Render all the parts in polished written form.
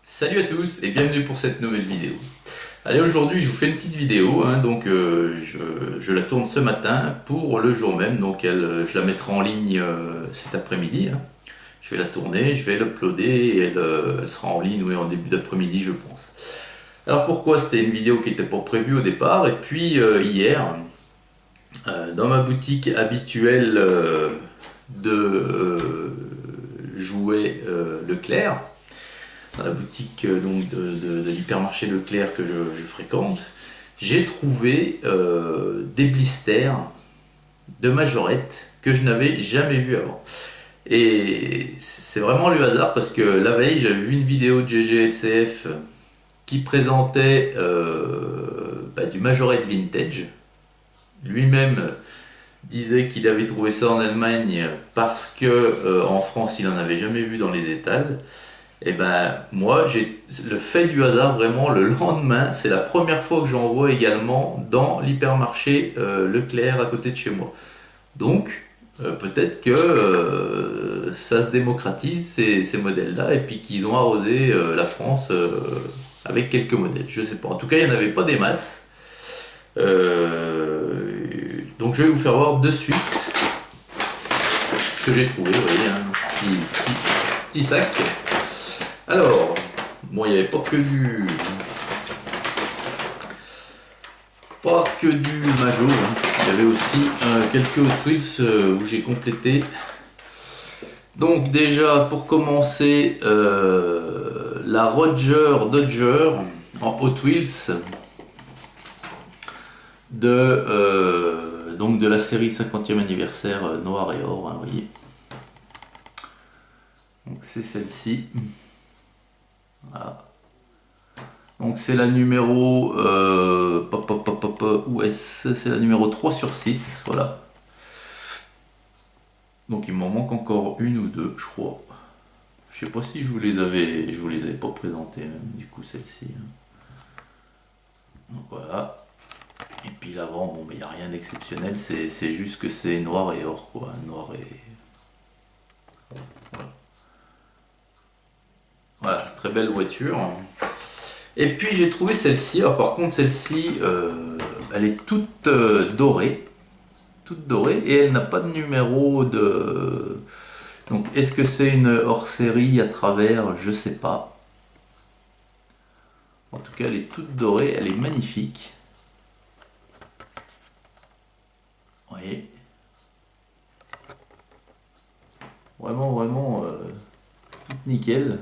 Salut à tous et bienvenue pour cette nouvelle vidéo. Allez, aujourd'hui je vous fais une petite vidéo, je la tourne ce matin pour le jour même, je la mettrai en ligne cet après-midi. Je vais la tourner, je vais l'uploader et elle sera en ligne en début d'après-midi je pense. Alors pourquoi c'était une vidéo qui n'était pas prévue au départ, et puis hier, dans ma boutique habituelle de jouets Leclerc, dans la boutique de l'hypermarché Leclerc que je fréquente, j'ai trouvé des blisters de majorette que je n'avais jamais vu avant. Et c'est vraiment le hasard parce que la veille j'avais vu une vidéo de GGLCF qui présentait du majorette vintage. Lui-même disait qu'il avait trouvé ça en Allemagne parce que en France il n'en avait jamais vu dans les étals. Et ben moi j'ai le fait du hasard, vraiment le lendemain, c'est la première fois que j'en vois également dans l'hypermarché Leclerc à côté de chez moi. Donc peut-être que ça se démocratise ces modèles-là et puis qu'ils ont arrosé la France avec quelques modèles, je sais pas. En tout cas il n'y en avait pas des masses. Donc je vais vous faire voir de suite ce que j'ai trouvé. Vous voyez, un petit sac. Alors, bon, il n'y avait pas que du Major, il y avait aussi quelques Hot Wheels où j'ai complété. Donc déjà, pour commencer, la Roger Dodger en Hot Wheels de la série 50e anniversaire noir et or, vous voyez. Donc c'est celle-ci. Voilà. Donc c'est la numéro où est-ce, c'est la numéro 3/6, voilà. Donc il m'en manque encore une ou deux, je crois. Je sais pas si je vous les avais pas présentées même, du coup celle-ci. Donc voilà. Et puis l'avant, bon, mais il n'y a rien d'exceptionnel, c'est juste que c'est noir et or, quoi. Noir et... Voilà. Voilà, très belle voiture. Et puis j'ai trouvé celle-ci. Alors par contre celle-ci, elle est toute dorée. Toute dorée et elle n'a pas de numéro de... Donc est-ce que c'est une hors-série à travers? Je sais pas. En tout cas elle est toute dorée, elle est magnifique. Vous voyez. Vraiment toute nickel.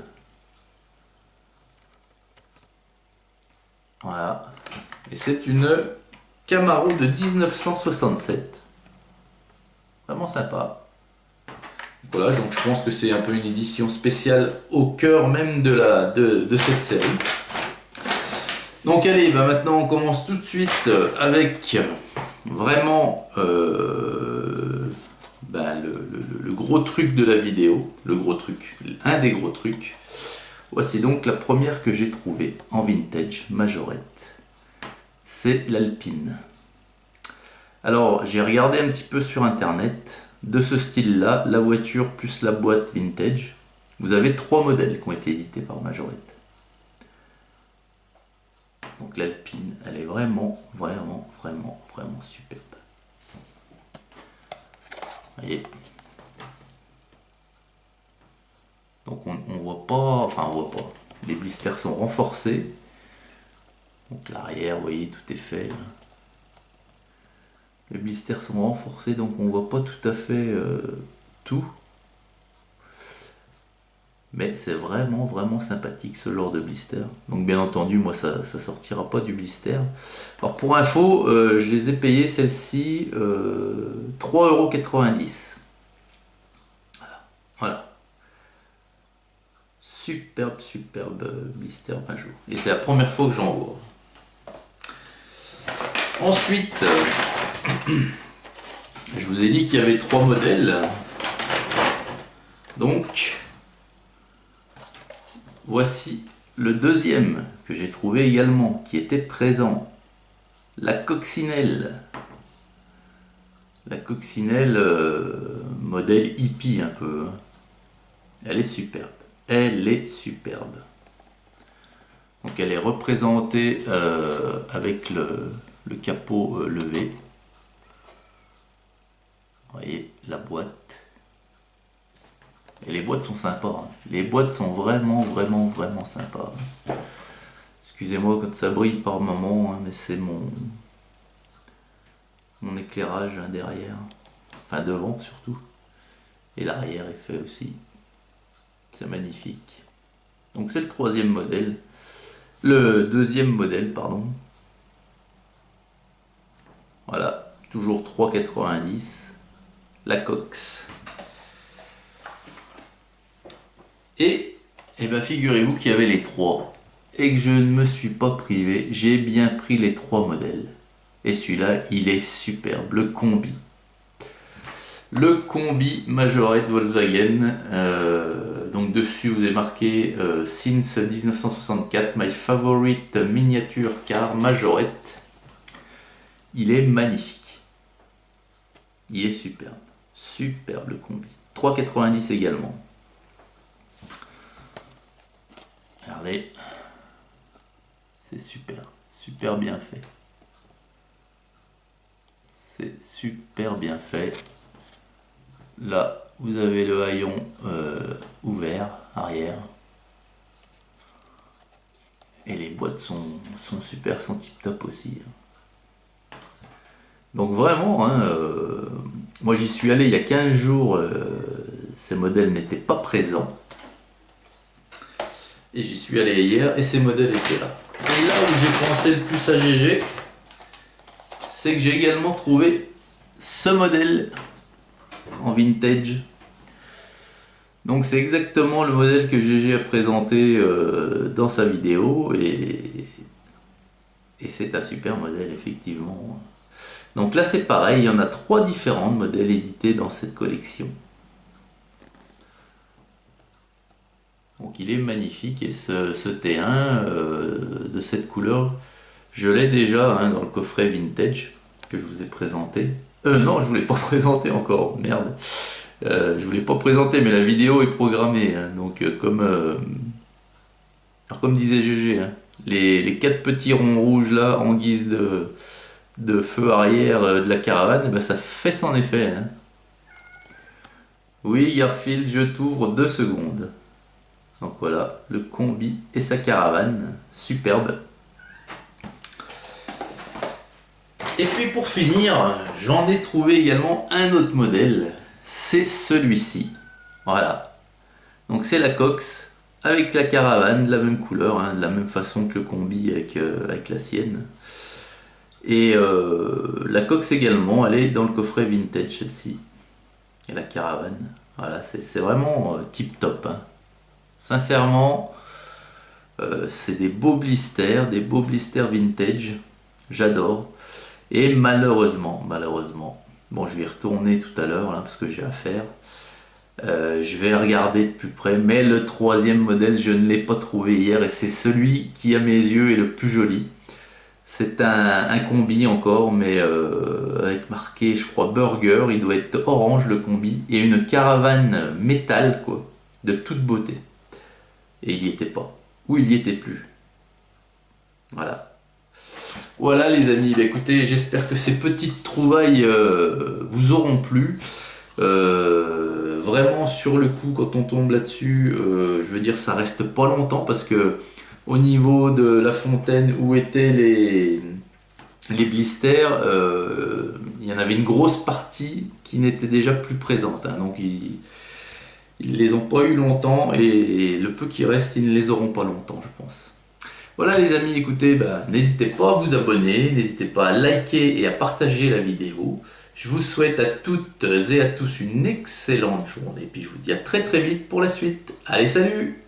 Voilà. Et c'est une Camaro de 1967. Vraiment sympa. Voilà, donc je pense que c'est un peu une édition spéciale au cœur même de cette série. Donc allez, maintenant on commence tout de suite avec vraiment le gros truc de la vidéo. Le gros truc, un des gros trucs. Voici donc la première que j'ai trouvée en vintage majorette. C'est l'Alpine. Alors j'ai regardé un petit peu sur internet de ce style là, la voiture plus la boîte vintage. Vous avez 3 modèles qui ont été édités par Majorette. Donc l'Alpine, elle est vraiment superbe. Vous voyez. Donc on voit pas, les blisters sont renforcés. Donc l'arrière, vous voyez, tout est fait. Les blisters sont renforcés, donc on voit pas tout à fait tout. Mais c'est vraiment sympathique ce genre de blister. Donc bien entendu, moi ça sortira pas du blister. Alors pour info, je les ai payés celle-ci 3,90 €. Voilà. Superbe blister Major. Et c'est la première fois que j'en vois. Ensuite, je vous ai dit qu'il y avait 3 modèles. Donc, voici le deuxième que j'ai trouvé également, qui était présent. La coccinelle. La coccinelle modèle hippie un peu. Elle est superbe. Elle est superbe. Donc elle est représentée avec le capot levé. Vous voyez la boîte. Et les boîtes sont sympas. Hein. Les boîtes sont vraiment sympas. Excusez-moi quand ça brille par moment, hein, mais c'est mon éclairage hein, derrière. Enfin devant surtout. Et l'arrière est fait aussi. C'est magnifique. Donc c'est le troisième modèle. Le deuxième modèle, pardon. Voilà, toujours 3,90. La Cox. Et ben figurez-vous qu'il y avait les trois. Et que je ne me suis pas privé. J'ai bien pris les trois modèles. Et celui-là, il est superbe. Le combi. Le combi Majorette Volkswagen. Donc dessus vous avez marqué since 1964 my favorite miniature car Majorette. Il est magnifique. Il est superbe. Superbe le combi. 3,90 également. Regardez. C'est super. Super bien fait. C'est super bien fait. Là, vous avez le haillon ouvert, arrière. Et les boîtes sont super, sont tip top aussi. Donc vraiment, hein, moi j'y suis allé il y a 15 jours, ces modèles n'étaient pas présents. Et j'y suis allé hier et ces modèles étaient là. Et là où j'ai pensé le plus à GG, c'est que j'ai également trouvé ce modèle en vintage. Donc c'est exactement le modèle que GG a présenté dans sa vidéo et c'est un super modèle effectivement. Donc là c'est pareil, il y en a 3 différents modèles édités dans cette collection. Donc il est magnifique et ce T1 de cette couleur, je l'ai déjà hein, dans le coffret vintage que je vous ai présenté. Non, je ne vous l'ai pas présenté encore, merde. Je vous l'ai pas présenté, mais la vidéo est programmée. Hein, donc comme disait GG, hein, les 4 petits ronds rouges là en guise de feu arrière de la caravane, eh ben, ça fait son effet. Hein. Oui, Garfield, je t'ouvre 2 secondes. Donc voilà, le combi et sa caravane, superbe. Et puis pour finir, j'en ai trouvé également un autre modèle, c'est celui-ci. Voilà, donc c'est la Cox avec la caravane de la même couleur, hein, de la même façon que le combi avec la sienne. Et la Cox également, elle est dans le coffret vintage celle-ci. Et la caravane, voilà, c'est vraiment tip top. Hein. Sincèrement, c'est des beaux blisters vintage, j'adore. Et malheureusement, bon je vais y retourner tout à l'heure là parce que j'ai affaire. Je vais regarder de plus près, mais le troisième modèle je ne l'ai pas trouvé hier et c'est celui qui à mes yeux est le plus joli. C'est un combi encore, mais avec marqué je crois burger, il doit être orange le combi et une caravane métal quoi, de toute beauté. Et il n'y était pas, ou il n'y était plus. Voilà. Voilà les amis, bah, écoutez, j'espère que ces petites trouvailles vous auront plu. Vraiment sur le coup, quand on tombe là-dessus, je veux dire, ça reste pas longtemps parce que au niveau de la fontaine où étaient les blisters, il y en avait une grosse partie qui n'était déjà plus présente. Hein, donc ils les ont pas eu longtemps et le peu qui reste, ils ne les auront pas longtemps, je pense. Voilà les amis, écoutez, bah, n'hésitez pas à vous abonner, n'hésitez pas à liker et à partager la vidéo. Je vous souhaite à toutes et à tous une excellente journée. Et puis je vous dis à très vite pour la suite. Allez, salut!